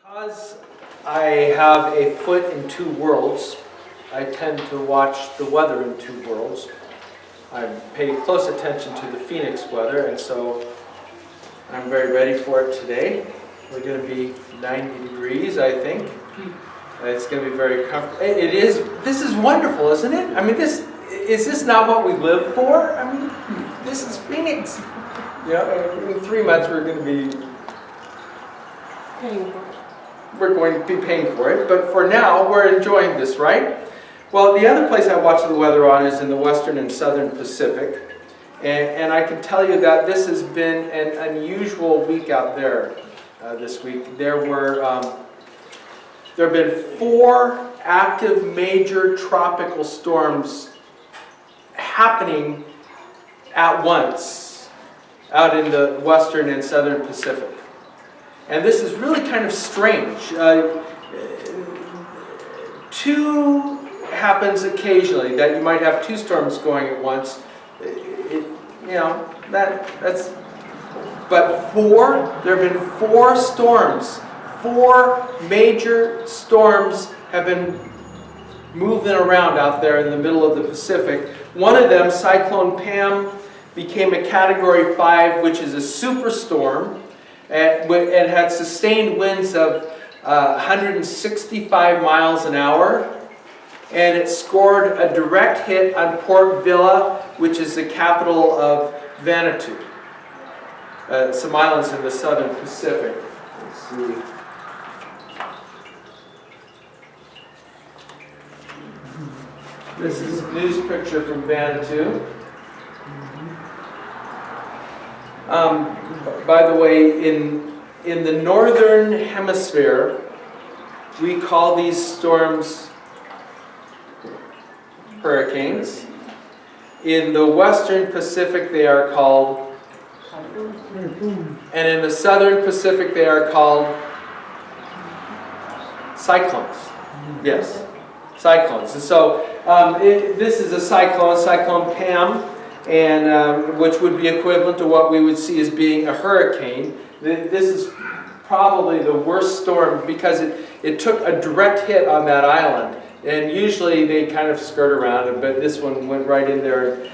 Because I have a foot in two worlds, I tend to watch the weather in two worlds. I pay close attention to the Phoenix weather, and so I'm very ready for it today. We're going to be 90 degrees, I think. It's going to be very comfortable. It is. This is wonderful, isn't it? I mean, is this not what we live for? I mean, this is Phoenix. In 3 months we're going to be paying for it, but for now we're enjoying this, right? Well, the other place I watch the weather on is in the western and southern Pacific, and I can tell you that this has been an unusual week out there this week. There have been 4 active major tropical storms happening at once out in the western and southern Pacific. And this is really kind of strange. 2 happens occasionally, that you might have 2 storms going at once. But 4, there have been 4 storms. 4 major storms have been moving around out there in the middle of the Pacific. One of them, Cyclone Pam, became a Category 5, which is a superstorm. It had sustained winds of 165 miles an hour, and it scored a direct hit on Port Vila, which is the capital of Vanuatu, some islands in the southern Pacific. Let's see. This is a news picture from Vanuatu. By the way, in the northern hemisphere, we call these storms hurricanes. In the western Pacific, they are called, and in the southern Pacific, they are called cyclones. Yes, cyclones. And so this is a cyclone, Cyclone Pam, and which would be equivalent to what we would see as being a hurricane. This is probably the worst storm because it took a direct hit on that island. And usually they kind of skirt around it, but this one went right in there.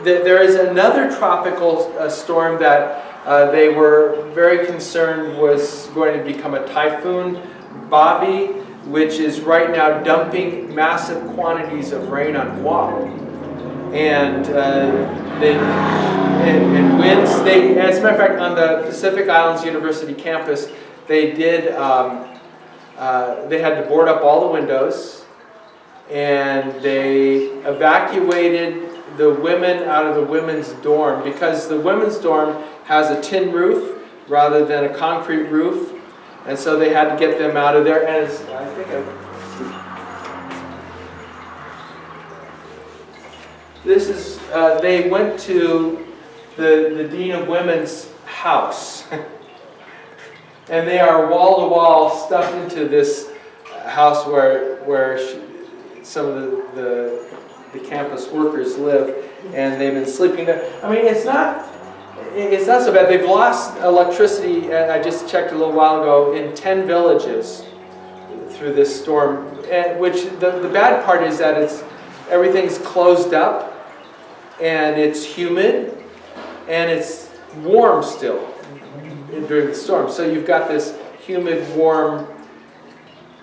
There is another tropical storm that they were very concerned was going to become a typhoon, Bavi, which is right now dumping massive quantities of rain on Guam. And winds. As a matter of fact, on the Pacific Islands University campus, they did. They had to board up all the windows, and they evacuated the women out of the women's dorm because the women's dorm has a tin roof rather than a concrete roof, and so they had to get them out of there. And this is, they went to the Dean of Women's house. And they are wall-to-wall stuffed into this house where some of the campus workers live. And they've been sleeping there. I mean, it's not so bad. They've lost electricity, I just checked a little while ago, in 10 villages through this storm. Which the bad part is that everything's closed up. And it's humid, and it's warm still during the storm. So you've got this humid, warm,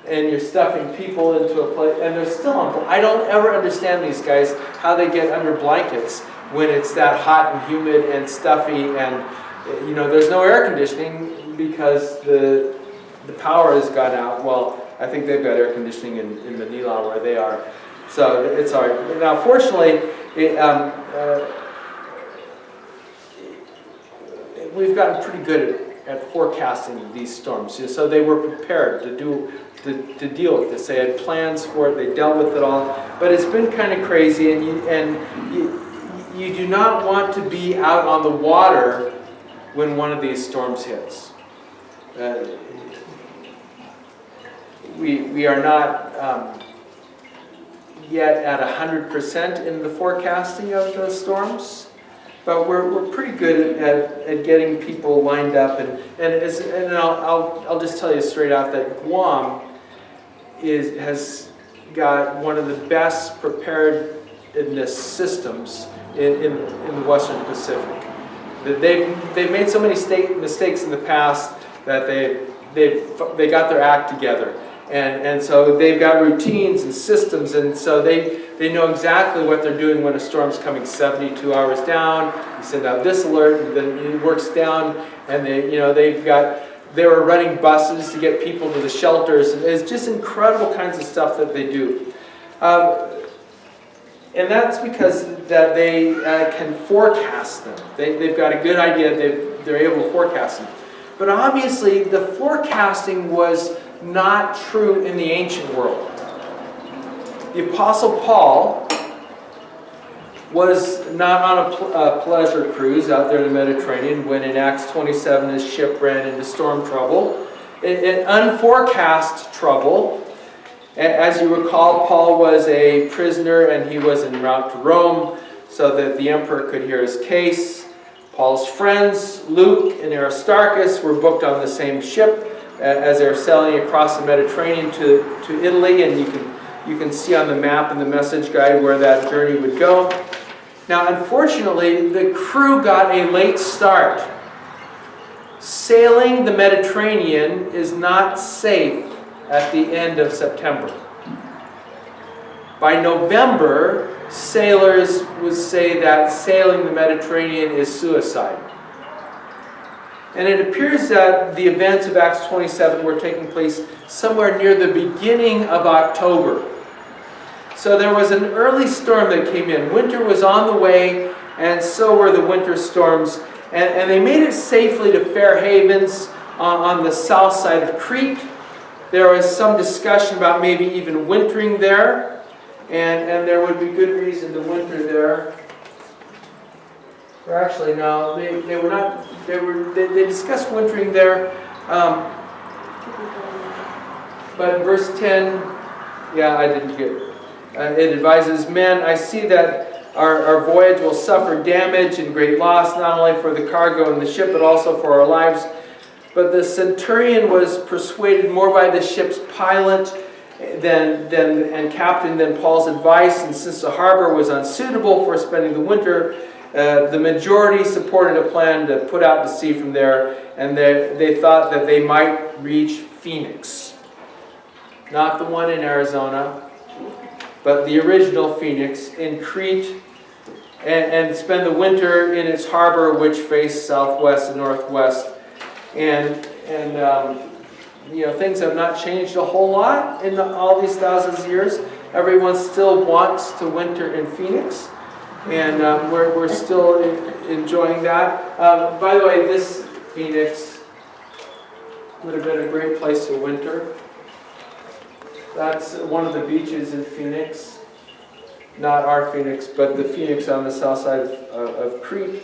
and you're stuffing people into a place, and they're still on. I don't ever understand these guys, how they get under blankets when it's that hot and humid and stuffy, and there's no air conditioning because the power has gone out. Well, I think they've got air conditioning in Manila where they are. So it's all right. Now, fortunately, we've gotten pretty good at forecasting these storms. So they were prepared to deal with this. They had plans for it. They dealt with it all. But it's been kind of crazy, and you do not want to be out on the water when one of these storms hits. We are not yet at 100% in the forecasting of the storms. But we're pretty good at getting people lined up, and I'll just tell you straight out that Guam has got one of the best preparedness systems in the Western Pacific. They've made so many mistakes in the past that they got their act together, and so they've got routines and systems, and so they know exactly what they're doing when a storm's coming 72 hours down. You send out this alert, and then it works down, and they were running buses to get people to the shelters. It's just incredible kinds of stuff that they do. And that's because that they can forecast them. They've got a good idea. They're able to forecast them. But obviously, the forecasting was not true in the ancient world. The Apostle Paul was not on a pleasure cruise out there in the Mediterranean when in Acts 27 his ship ran into storm trouble, an unforecast trouble. As you recall, Paul was a prisoner and he was en route to Rome so that the emperor could hear his case. Paul's friends, Luke and Aristarchus, were booked on the same ship as they were sailing across the Mediterranean to Italy, and you can see on the map and the message guide where that journey would go. Now, unfortunately, the crew got a late start. Sailing the Mediterranean is not safe at the end of September. By November, sailors would say that sailing the Mediterranean is suicide. And it appears that the events of Acts 27 were taking place somewhere near the beginning of October. So there was an early storm that came in. Winter was on the way, and so were the winter storms. And they made it safely to Fair Havens on the south side of Crete. There was some discussion about maybe even wintering there, and there would be good reason to winter there. Or actually, no, they were not. They discussed wintering there, but verse 10, yeah, I didn't get it. It advises men, I see that our voyage will suffer damage and great loss, not only for the cargo and the ship, but also for our lives. But the centurion was persuaded more by the ship's pilot and captain than Paul's advice, and since the harbor was unsuitable for spending the winter, the majority supported a plan to put out to sea from there, and they thought that they might reach Phoenix. Not the one in Arizona, but the original Phoenix in Crete, and spend the winter in its harbor, which faced southwest and northwest. And things have not changed a whole lot in all these thousands of years. Everyone still wants to winter in Phoenix, and we're still enjoying that. By the way, this Phoenix would have been a great place to winter. That's one of the beaches in Phoenix. Not our Phoenix, but the Phoenix on the south side of Crete.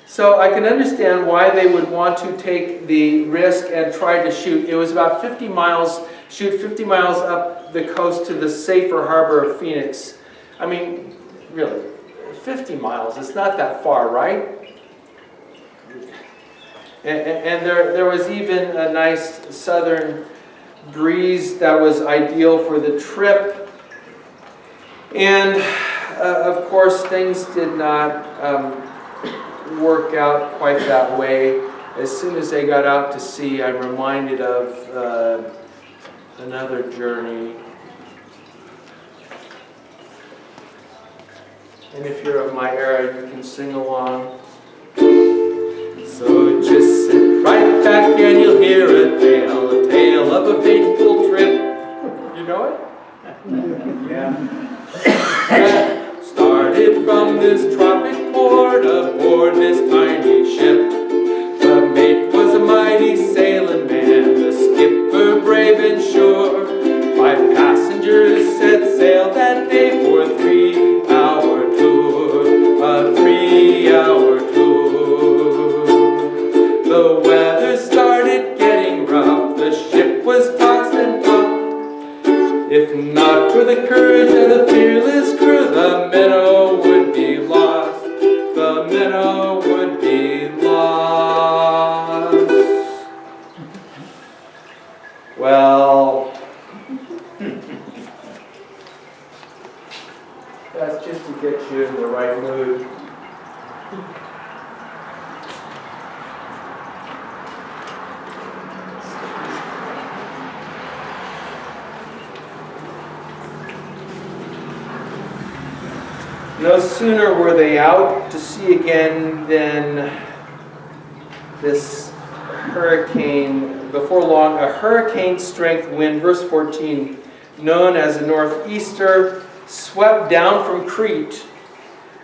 So I can understand why they would want to take the risk and try to shoot. It was about 50 miles, shoot 50 miles up the coast to the safer harbor of Phoenix. I mean, really, 50 miles, it's not that far, right? And there was even a nice southern breeze that was ideal for the trip. And of course, things did not work out quite that way. As soon as they got out to sea, I'm reminded of another journey. And if you're of my era, you can sing along. So just sit right back and you'll hear a tale of a fateful trip. You know it? Yeah. Started from this tropic port aboard this tiny ship. The mate was a mighty sailing man, the skipper brave and sure. 5 passengers set sail that day for a 3-hour tour. A 3-hour tour. The weather started getting rough, the ship was tossed and tossed. If not for the courage of the fearless crew, the minnow would be lost. The No sooner were they out to sea again than this hurricane, before long, a hurricane-strength wind, verse 14, known as a northeaster, swept down from Crete,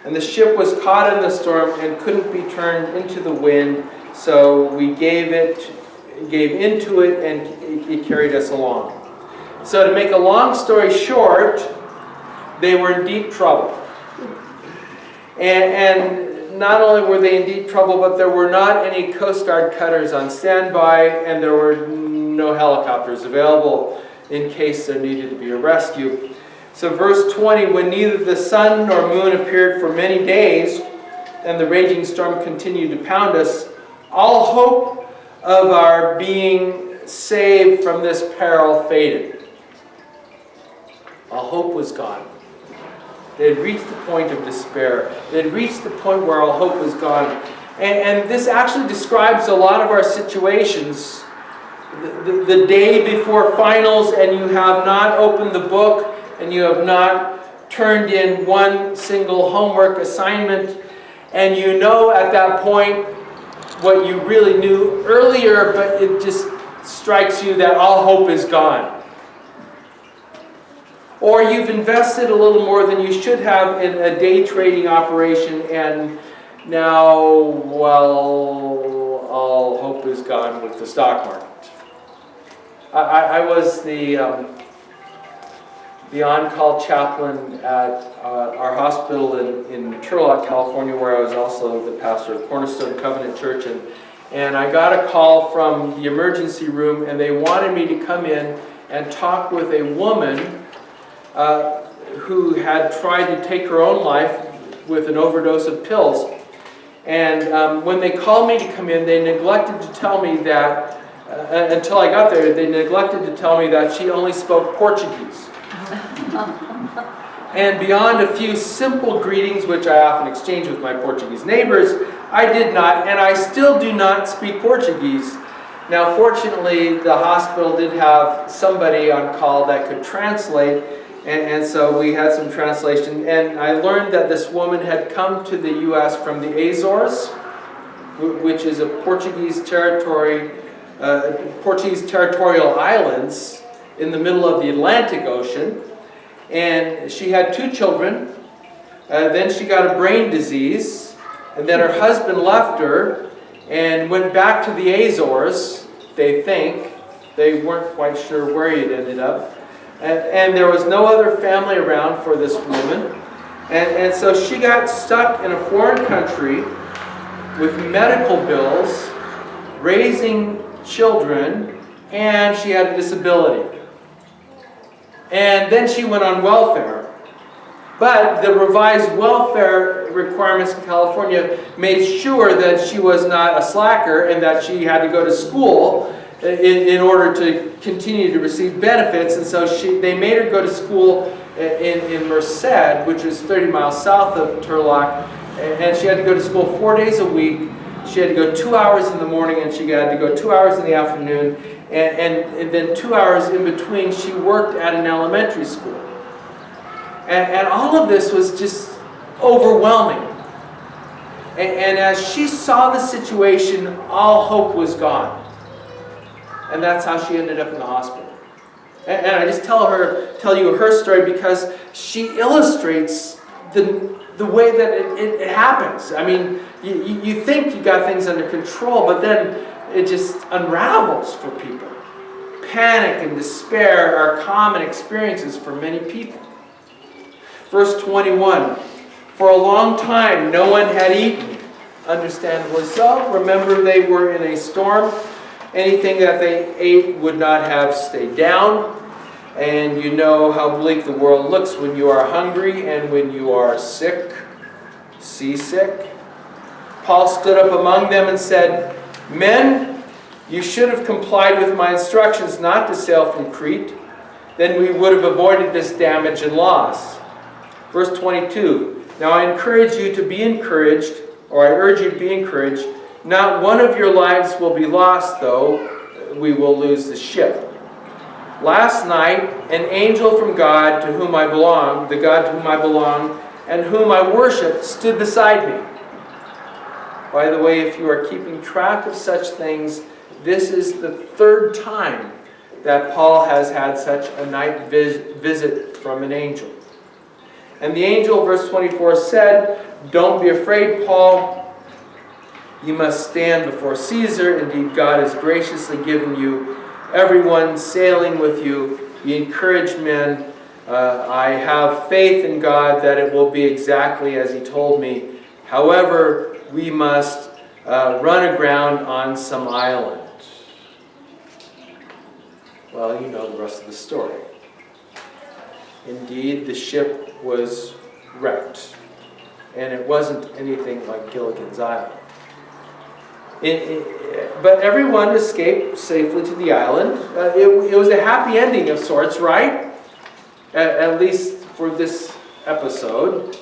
and the ship was caught in the storm and couldn't be turned into the wind, so we gave into it, and it carried us along. So to make a long story short, they were in deep trouble. And not only were they in deep trouble, but there were not any Coast Guard cutters on standby, and there were no helicopters available in case there needed to be a rescue. So verse 20, when neither the sun nor moon appeared for many days, and the raging storm continued to pound us, all hope of our being saved from this peril faded. All hope was gone. They had reached the point of despair. They had reached the point where all hope was gone. And this actually describes a lot of our situations. The day before finals, and you have not opened the book, and you have not turned in one single homework assignment, and you know at that point what you really knew earlier, but it just strikes you that all hope is gone. Or you've invested a little more than you should have in a day trading operation, and now, well, all hope is gone with the stock market. I was the on-call chaplain at our hospital in Turlock, California, where I was also the pastor of Cornerstone Covenant Church, and I got a call from the emergency room, and they wanted me to come in and talk with a woman who had tried to take her own life with an overdose of pills. And when they called me to come in, they neglected to tell me that, until I got there, they neglected to tell me that she only spoke Portuguese. And beyond a few simple greetings, which I often exchange with my Portuguese neighbors, I did not, and I still do not speak Portuguese. Now, fortunately, the hospital did have somebody on call that could translate, and so we had some translation. And I learned that this woman had come to the U.S. from the Azores, which is a Portuguese territory, Portuguese territorial islands in the middle of the Atlantic Ocean. And she had 2 children. Then she got a brain disease, and then her husband left her and went back to the Azores, they think. They weren't quite sure where he had ended up. And there was no other family around for this woman. And so she got stuck in a foreign country with medical bills, raising children, and she had a disability. And then she went on welfare. But the revised welfare requirements in California made sure that she was not a slacker and that she had to go to school in order to continue to receive benefits. And so they made her go to school in Merced, which is 30 miles south of Turlock. And she had to go to school 4 days a week. She had to go 2 hours in the morning, and she had to go 2 hours in the afternoon. And then 2 hours in between, she worked at an elementary school. And all of this was just overwhelming. And as she saw the situation, all hope was gone. And that's how she ended up in the hospital. And I just tell you her story because she illustrates the way that it happens. I mean, you think you got things under control, but then it just unravels for people. Panic and despair are common experiences for many people. Verse 21, for a long time no one had eaten. Understandably so. Remember, they were in a storm. Anything that they ate would not have stayed down. And you know how bleak the world looks when you are hungry and when you are sick, seasick. Paul stood up among them and said, men, you should have complied with my instructions not to sail from Crete. Then we would have avoided this damage and loss. Verse 22, now I encourage you to be encouraged, or I urge you to be encouraged. Not one of your lives will be lost, though we will lose the ship. Last night, an angel from God to whom I belong, the God to whom I belong, and whom I worshipped stood beside me. By the way, if you are keeping track of such things, this is the third time that Paul has had such a night visit from an angel. And the angel, verse 24, said, "Don't be afraid, Paul. You must stand before Caesar. Indeed, God has graciously given you everyone sailing with you. Be encouraged, men. I have faith in God that it will be exactly as He told me. However, we must run aground on some island." Well, you know the rest of the story. Indeed, the ship was wrecked, and it wasn't anything like Gilligan's Island. But everyone escaped safely to the island. It was a happy ending of sorts, right? At least for this episode.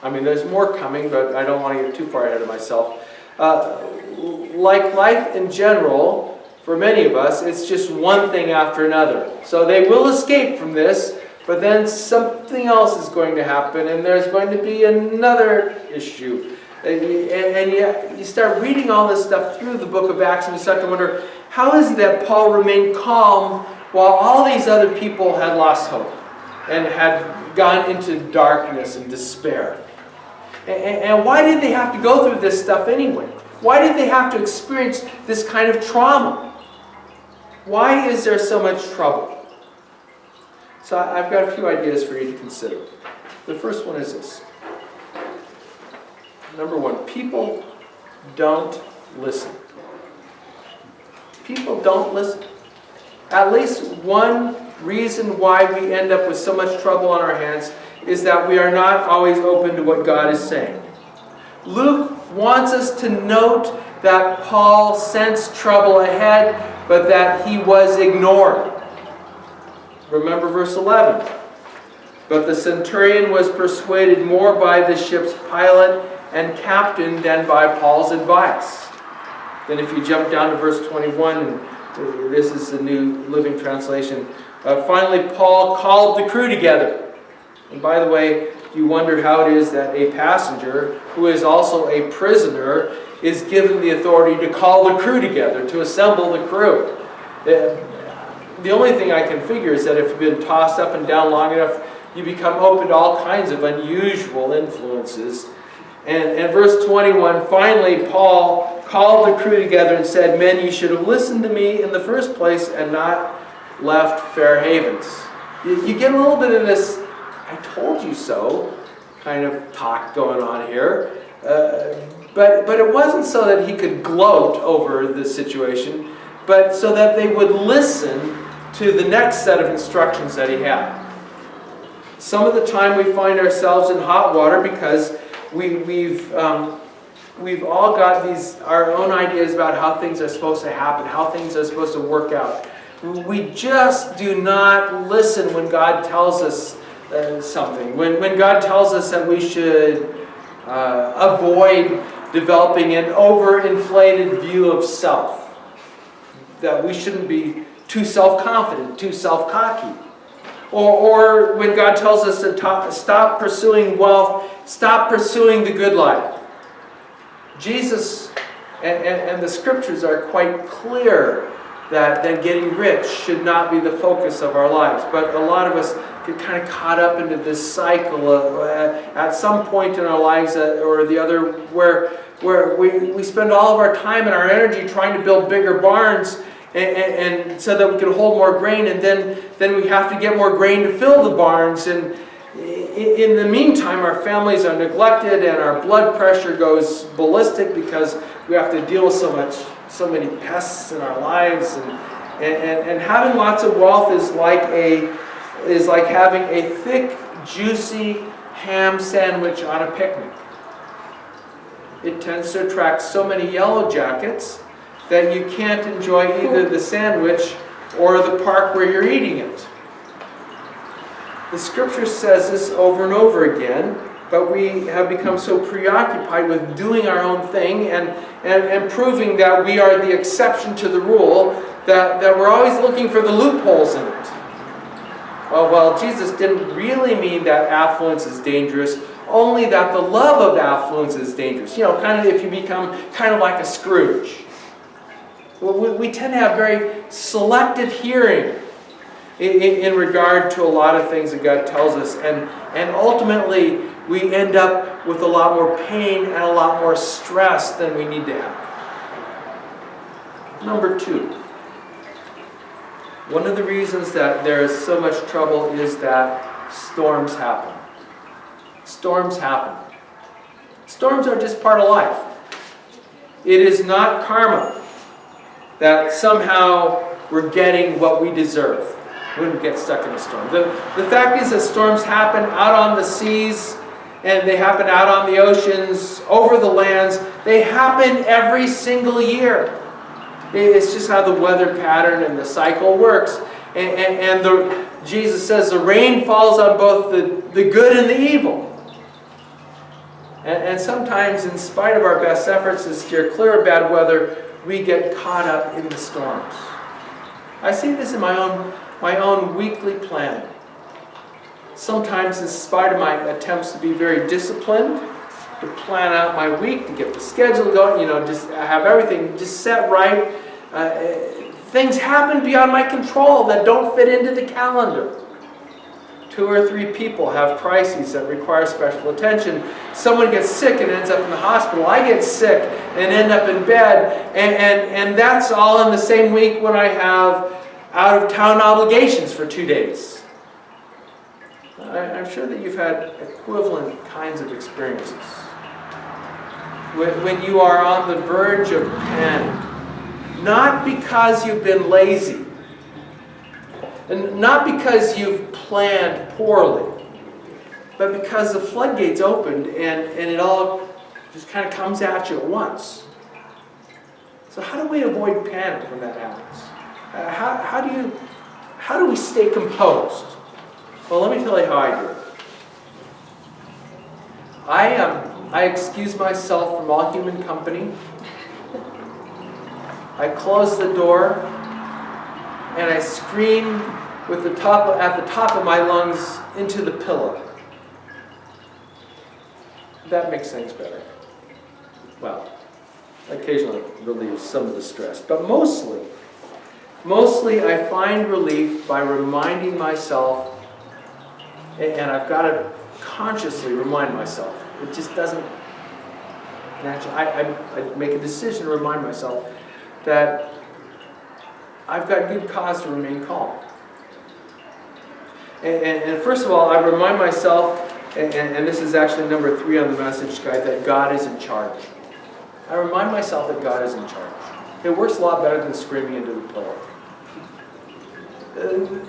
I mean, there's more coming, but I don't want to get too far ahead of myself. Like life in general, for many of us, it's just one thing after another. So they will escape from this, but then something else is going to happen, and there's going to be another issue. And you start reading all this stuff through the book of Acts, and you start to wonder, how is it that Paul remained calm while all these other people had lost hope and had gone into darkness and despair? And why did they have to go through this stuff anyway? Why did they have to experience this kind of trauma? Why is there so much trouble? So I've got a few ideas for you to consider. The first one is this. Number one, people don't listen. People don't listen. At least one reason why we end up with so much trouble on our hands is that we are not always open to what God is saying. Luke wants us to note that Paul sensed trouble ahead, but that he was ignored. Remember verse 11. But the centurion was persuaded more by the ship's pilot and captain than by Paul's advice. Then if you jump down to verse 21, and this is the New Living Translation, finally Paul called the crew together. And by the way, you wonder how it is that a passenger, who is also a prisoner, is given the authority to call the crew together, to assemble the crew. The only thing I can figure is that if you've been tossed up and down long enough, you become open to all kinds of unusual influences. And verse 21, finally Paul called the crew together and said, "Men, you should have listened to me in the first place and not left Fair Havens." You get a little bit of this "I told you so" kind of talk going on here. But it wasn't so that he could gloat over the situation, but so that they would listen to the next set of instructions that he had. Some of the time we find ourselves in hot water because we've all got our own ideas about how things are supposed to happen, how things are supposed to work out. We just do not listen when God tells us something. When God tells us that we should avoid developing an overinflated view of self, that we shouldn't be too self-confident, too self-cocky. Or when God tells us to stop pursuing wealth, stop pursuing the good life. Jesus and the scriptures are quite clear that getting rich should not be the focus of our lives. But a lot of us get kind of caught up into this cycle at some point in our lives or the other where we spend all of our time and our energy trying to build bigger barns and so that we can hold more grain, and then we have to get more grain to fill the barns, and in the meantime our families are neglected and our blood pressure goes ballistic because we have to deal with so many pests in our lives, and having lots of wealth is like having a thick, juicy ham sandwich on a picnic. It tends to attract so many yellow jackets that you can't enjoy either the sandwich or the park where you're eating it. The scripture says this over and over again, but we have become so preoccupied with doing our own thing and proving that we are the exception to the rule that we're always looking for the loopholes in it. Well, Jesus didn't really mean that affluence is dangerous. only that the love of affluence is dangerous. You know, kind of if you become kind of like a Scrooge. We tend to have very selective hearing in regard to a lot of things that God tells us. And ultimately, we end up with a lot more pain and a lot more stress than we need to have. Number 2. One of the reasons that there is so much trouble is that storms happen. Storms happen. Storms are just part of life. It is not karma that somehow we're getting what we deserve when we get stuck in a storm. The fact is that storms happen out on the seas, and they happen out on the oceans, over the lands. They happen every single year. It's just how the weather pattern and the cycle works. And Jesus says the rain falls on both the good and the evil. And sometimes, in spite of our best efforts to steer clear of bad weather, we get caught up in the storms. I see this in my own weekly planning. Sometimes, in spite of my attempts to be very disciplined, to plan out my week, to get the schedule going, just have everything just set right. Things happen beyond my control that don't fit into the calendar. 2 or 3 people have crises that require special attention. Someone gets sick and ends up in the hospital. I get sick and end up in bed. And that's all in the same week when I have out-of-town obligations for 2 days. I'm sure that you've had equivalent kinds of experiences. When you are on the verge of panic, not because you've been lazy, and not because you've planned poorly, but because the floodgates opened and it all just kind of comes at you at once. So how do we avoid panic when that happens? How do we stay composed? Well, let me tell you how I do it. I excuse myself from all human company. I close the door and I scream at the top of my lungs into the pillow. That makes things better. Well, occasionally relieves some of the stress, but mostly I find relief by reminding myself, and I've got to consciously remind myself. It just doesn't naturally. I make a decision to remind myself that I've got good cause to remain calm. And first of all, I remind myself, and this is actually number 3 on the message guide, that God is in charge. I remind myself that God is in charge. It works a lot better than screaming into the pillow.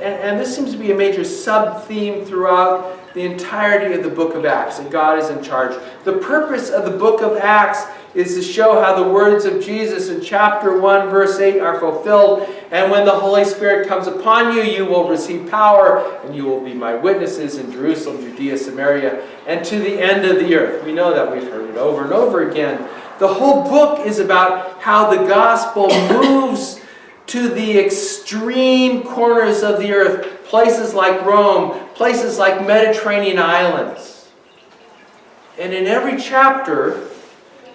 And this seems to be a major sub-theme throughout the entirety of the book of Acts, that God is in charge. The purpose of the book of Acts is to show how the words of Jesus in chapter 1, verse 8 are fulfilled. And when the Holy Spirit comes upon you, you will receive power, and you will be my witnesses in Jerusalem, Judea, Samaria, and to the end of the earth. We know that. We've heard it over and over again. The whole book is about how the gospel moves to the extreme corners of the earth, places like Rome, places like Mediterranean islands. And in every chapter,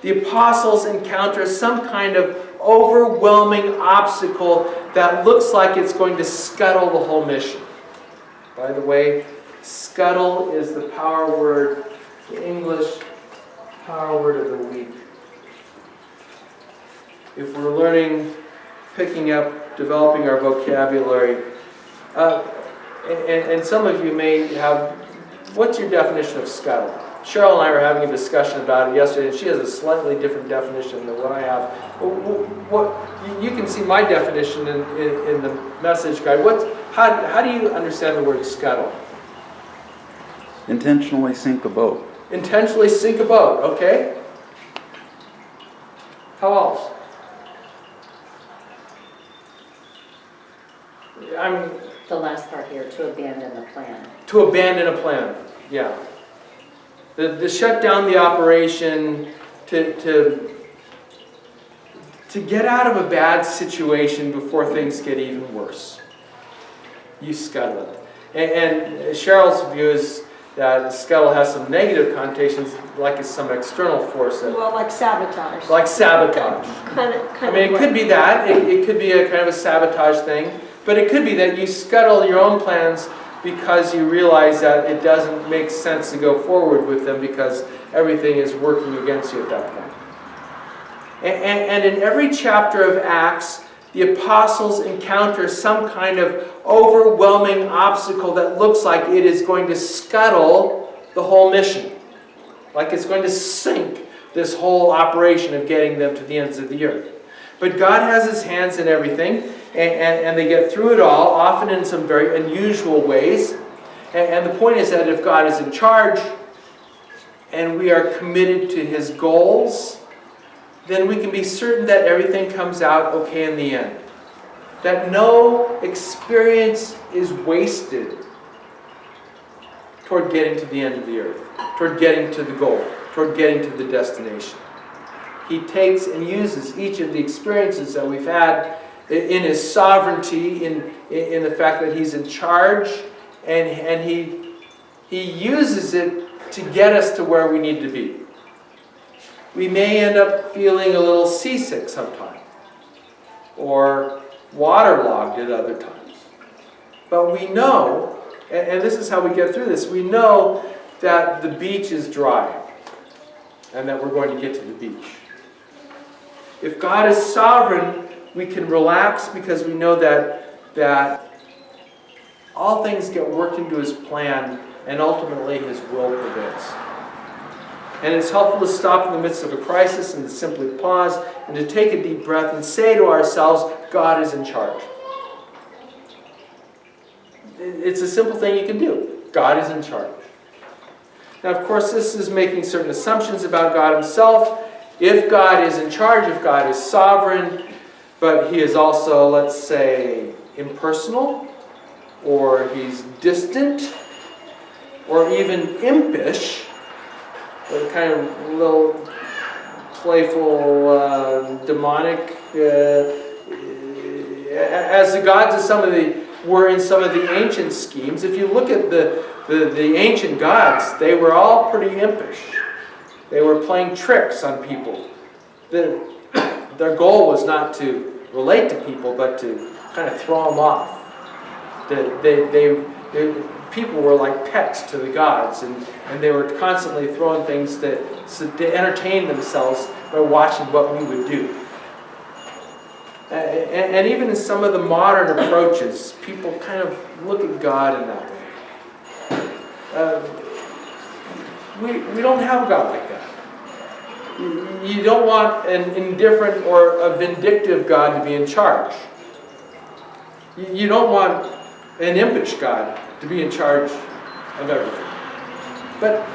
the apostles encounter some kind of overwhelming obstacle that looks like it's going to scuttle the whole mission. By the way, scuttle is the power word, the English power word of the week. If we're learning, picking up, developing our vocabulary, and some of you may have, what's your definition of scuttle? Cheryl and I were having a discussion about it yesterday, and she has a slightly different definition than what I have. You can see my definition in the message guide. How do you understand the word scuttle? Intentionally sink a boat. Intentionally sink a boat, okay. How else? The last part here, to abandon the plan. To abandon a plan, yeah. To shut down the operation, to get out of a bad situation before things get even worse. You scuttle it. And Cheryl's view is that scuttle has some negative connotations, like it's some external force. Well, like sabotage. Like sabotage. Kind of. I mean, it could be that. It could be a kind of a sabotage thing. But it could be that you scuttle your own plans because you realize that it doesn't make sense to go forward with them because everything is working against you at that point. And in every chapter of Acts, the apostles encounter some kind of overwhelming obstacle that looks like it is going to scuttle the whole mission. Like it's going to sink this whole operation of getting them to the ends of the earth. But God has His hands in everything, and they get through it all, often in some very unusual ways. And the point is that if God is in charge, and we are committed to His goals, then we can be certain that everything comes out okay in the end. That no experience is wasted toward getting to the end of the earth, toward getting to the goal, toward getting to the destination. He takes and uses each of the experiences that we've had in His sovereignty, in the fact that He's in charge, and He uses it to get us to where we need to be. We may end up feeling a little seasick sometime, or waterlogged at other times. But we know, and this is how we get through this, we know that the beach is dry, and that we're going to get to the beach. If God is sovereign, we can relax because we know that all things get worked into His plan, and ultimately His will prevails. And it's helpful to stop in the midst of a crisis and to simply pause and to take a deep breath and say to ourselves, God is in charge. It's a simple thing you can do. God is in charge. Now, of course, this is making certain assumptions about God Himself. If God is in charge, if God is sovereign, but He is also, let's say, impersonal, or He's distant, or even impish, a kind of little playful, demonic, as the gods of some of the were in some of the ancient schemes. If you look at the ancient gods, they were all pretty impish. They were playing tricks on people. Their goal was not to relate to people, but to kind of throw them off. People were like pets to the gods, and they were constantly throwing things to entertain themselves by watching what we would do. And even in some of the modern approaches, people kind of look at God in that way. We don't have a God like that. You don't want an indifferent or a vindictive God to be in charge. You don't want an impish God to be in charge of everything. But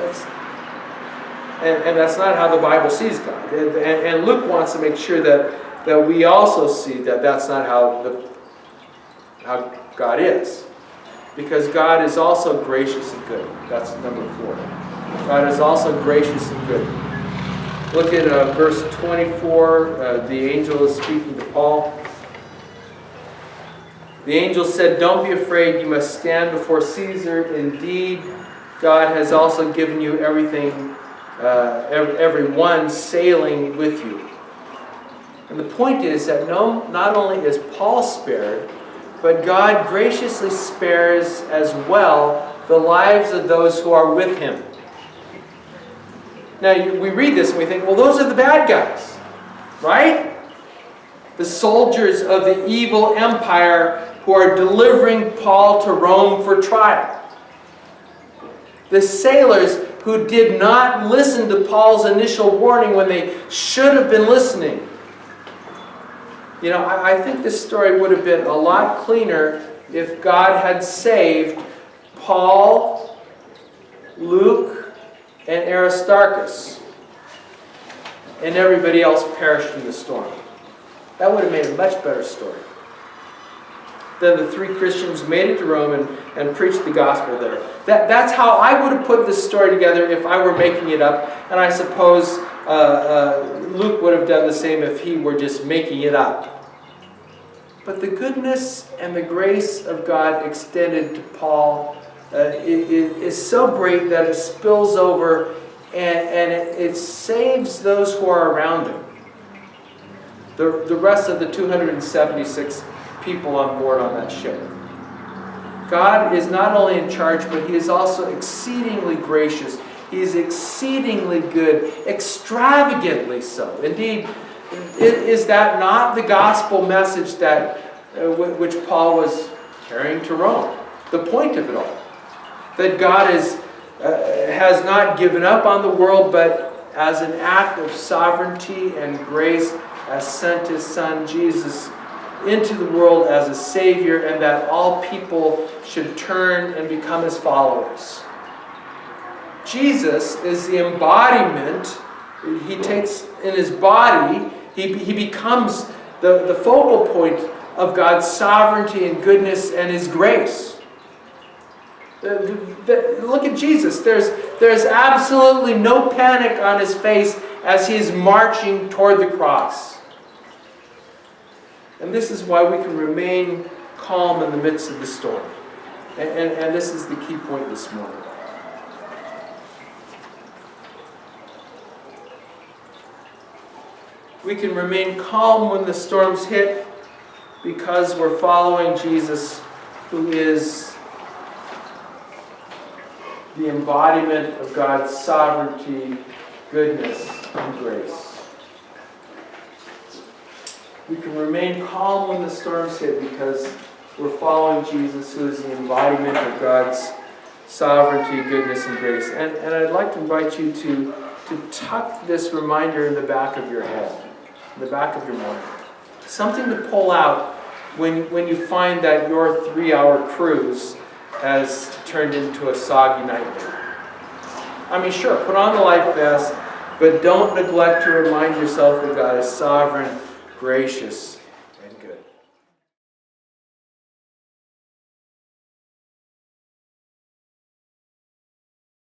that's not how the Bible sees God. And Luke wants to make sure that we also see that that's not how God is. Because God is also gracious and good. That's number 4. God is also gracious and good. Look at verse 24. The angel is speaking to Paul. The angel said, "Don't be afraid, you must stand before Caesar. Indeed, God has also given you everything, everyone sailing with you." And the point is that not only is Paul spared, but God graciously spares as well the lives of those who are with him. Now, we read this and we think, well, those are the bad guys, right? The soldiers of the evil empire who are delivering Paul to Rome for trial. The sailors who did not listen to Paul's initial warning when they should have been listening. You know, I think this story would have been a lot cleaner if God had saved Paul, Luke, and Aristarchus, and everybody else perished in the storm. That would have made a much better story. Then the 3 Christians made it to Rome and preached the gospel there. That's how I would have put this story together if I were making it up, and I suppose Luke would have done the same if he were just making it up. But the goodness and the grace of God extended to Paul is so great that it spills over and it saves those who are around him. The rest of the 276 people on board on that ship. God is not only in charge, but He is also exceedingly gracious. He is exceedingly good, extravagantly so. Indeed, is that not the gospel message that which Paul was carrying to Rome? The point of it all. That God has not given up on the world, but as an act of sovereignty and grace, has sent His Son Jesus into the world as a Savior, and that all people should turn and become His followers. Jesus is the embodiment. He takes in His body, He becomes the focal point of God's sovereignty and goodness and His grace. Look at Jesus. There's absolutely no panic on His face as He is marching toward the cross. And this is why we can remain calm in the midst of the storm. And this is the key point this morning. We can remain calm when the storms hit because we're following Jesus, who is the embodiment of God's sovereignty, goodness, and grace. We can remain calm when the storms hit because we're following Jesus, who is the embodiment of God's sovereignty, goodness, and grace. And I'd like to invite you to tuck this reminder in the back of your head, in the back of your mind. Something to pull out when you find that your 3-hour cruise has turned into a soggy nightmare. I mean, sure, put on the life vest, but don't neglect to remind yourself that God is sovereign, gracious,